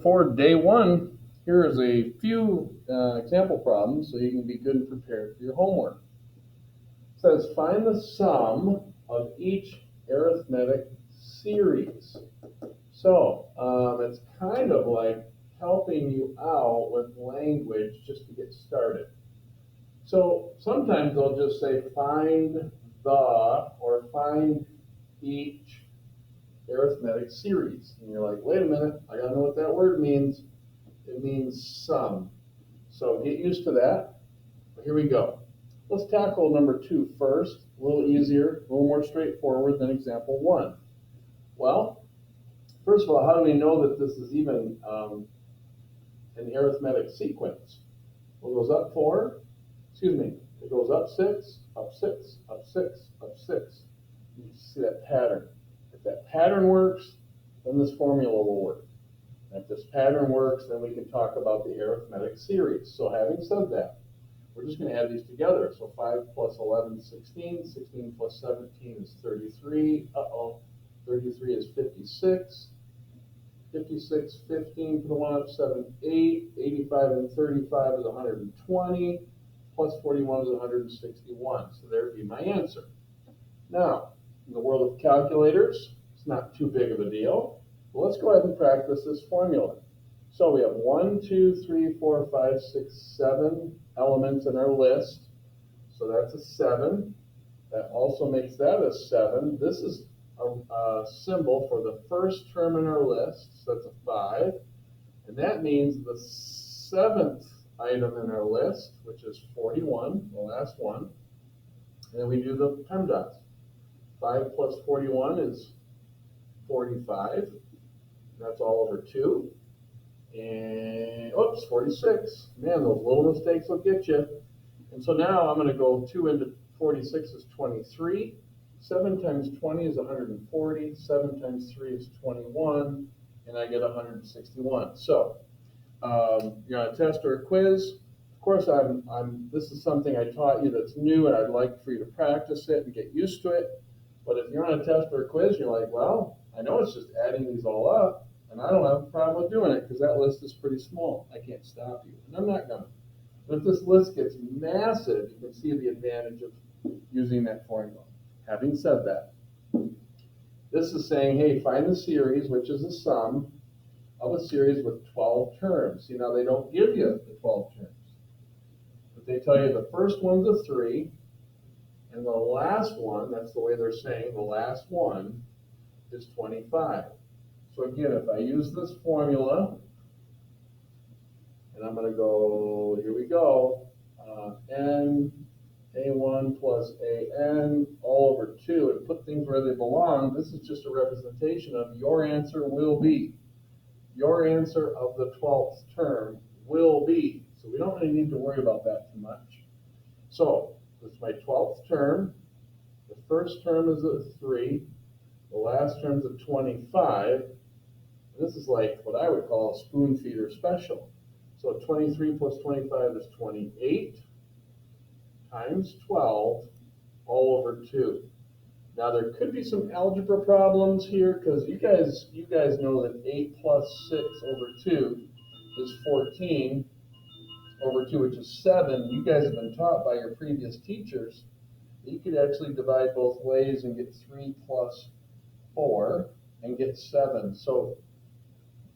for day one. Here is a few example problems so you can be good and prepared for your homework. It says find the sum of each arithmetic series. So it's kind of like helping you out with language just to get started. So sometimes they'll just say find the or find each arithmetic series. And you're like, wait a minute, I gotta know what that word means. It means sum. So get used to that. But here we go. Let's tackle number 2 first. A little easier, a little more straightforward than example 1. Well, first of all, how do we know that this is even an arithmetic sequence? Well, it goes up 4, it goes up 6, up 6, up 6, up 6. You see that pattern. If that pattern works, then this formula will work. And if this pattern works, then we can talk about the arithmetic series. So having said that, we're just going to add these together. So 5 plus 11 is 16. 16 plus 17 is 33. 33 is 56. 56, 15 for the one up, 7, 8. 85 and 35 is 120. Plus 41 is 161. So there'd be my answer. Now, in the world of calculators, it's not too big of a deal. Well, let's go ahead and practice this formula. So we have 1, 2, 3, 4, 5, 6, 7 elements in our list. So that's a 7. That also makes that a 7. This is a symbol for the first term in our list. So that's a 5. And that means the 7th item in our list, which is 41, the last one. And then we do the PEMDAS. 5 plus 41 is 45. That's all over 2. And, oops, 46. Man, those little mistakes will get you. And so now I'm going to go 2 into 46 is 23. 7 times 20 is 140. 7 times 3 is 21. And I get 161. So you're on a test or a quiz. Of course, this is something I taught you that's new, and I'd like for you to practice it and get used to it. But if you're on a test or a quiz, you're like, well, I know it's just adding these all up, and I don't have a problem with doing it because that list is pretty small. I can't stop you, and I'm not gonna. But if this list gets massive, you can see the advantage of using that formula. Having said that, this is saying, hey, find the series, which is the sum of a series with 12 terms. See, now they don't give you the 12 terms, but they tell you the first one's a 3, and the last one, that's the way they're saying, the last one is 25. So again, if I use this formula, and I'm going to go, here we go, n a1 plus an all over 2, and put things where they belong. This is just a representation of your answer will be. Your answer of the 12th term will be. So we don't really need to worry about that too much. So this is my 12th term. The first term is a 3. The last term is a 25. This is like what I would call a spoon feeder special. So 23 plus 25 is 28 times 12 all over 2. Now there could be some algebra problems here because you guys know that 8 plus 6 over 2 is 14 over 2, which is 7. You guys have been taught by your previous teachers that you could actually divide both ways and get 3 plus 4 and get 7. So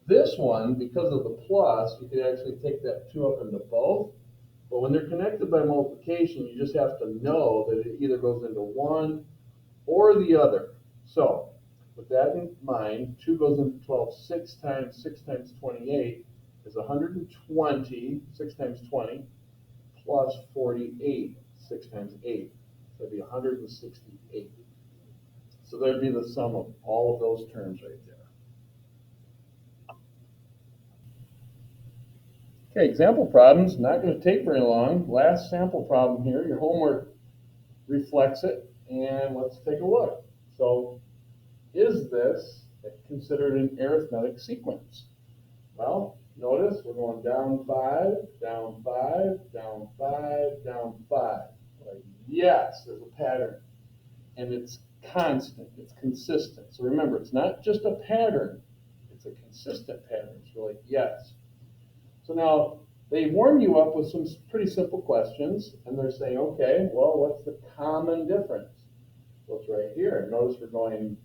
this one, because of the plus, you could actually take that 2 up into both. But when they're connected by multiplication, you just have to know that it either goes into one or the other. So with that in mind, 2 goes into 12. 6 times 28 is 120, 6 times 20, plus 48, 6 times 8. So that'd be 168. So that'd be the sum of all of those terms right there. Okay, example problems, not going to take very long. Last sample problem here. Your homework reflects it, and let's take a look. So, is this considered an arithmetic sequence? Well, notice we're going down 5, down 5, down 5, down 5. Like, yes, there's a pattern, and it's constant, it's consistent. So remember, it's not just a pattern, it's a consistent pattern. So you're like, yes. So now they warm you up with some pretty simple questions, and they're saying, okay, well, what's the common difference? Well, it's right here. Notice we're going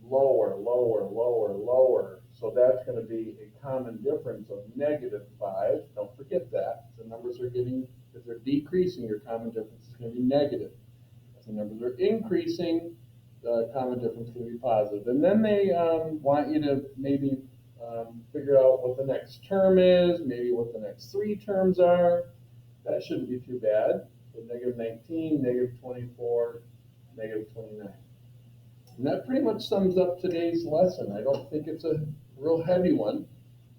lower, lower, lower, lower. So that's going to be a common difference of -5. Don't forget that. The numbers are getting, if they're decreasing, your common difference is going to be negative. If the numbers are increasing, the common difference is going to be positive. And then they want you to maybe figure out what the next term is, maybe what the next 3 terms are. That shouldn't be too bad. So -19, -24, -29. And that pretty much sums up today's lesson. I don't think it's a real heavy one,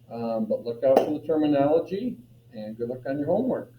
but look out for the terminology, and good luck on your homework.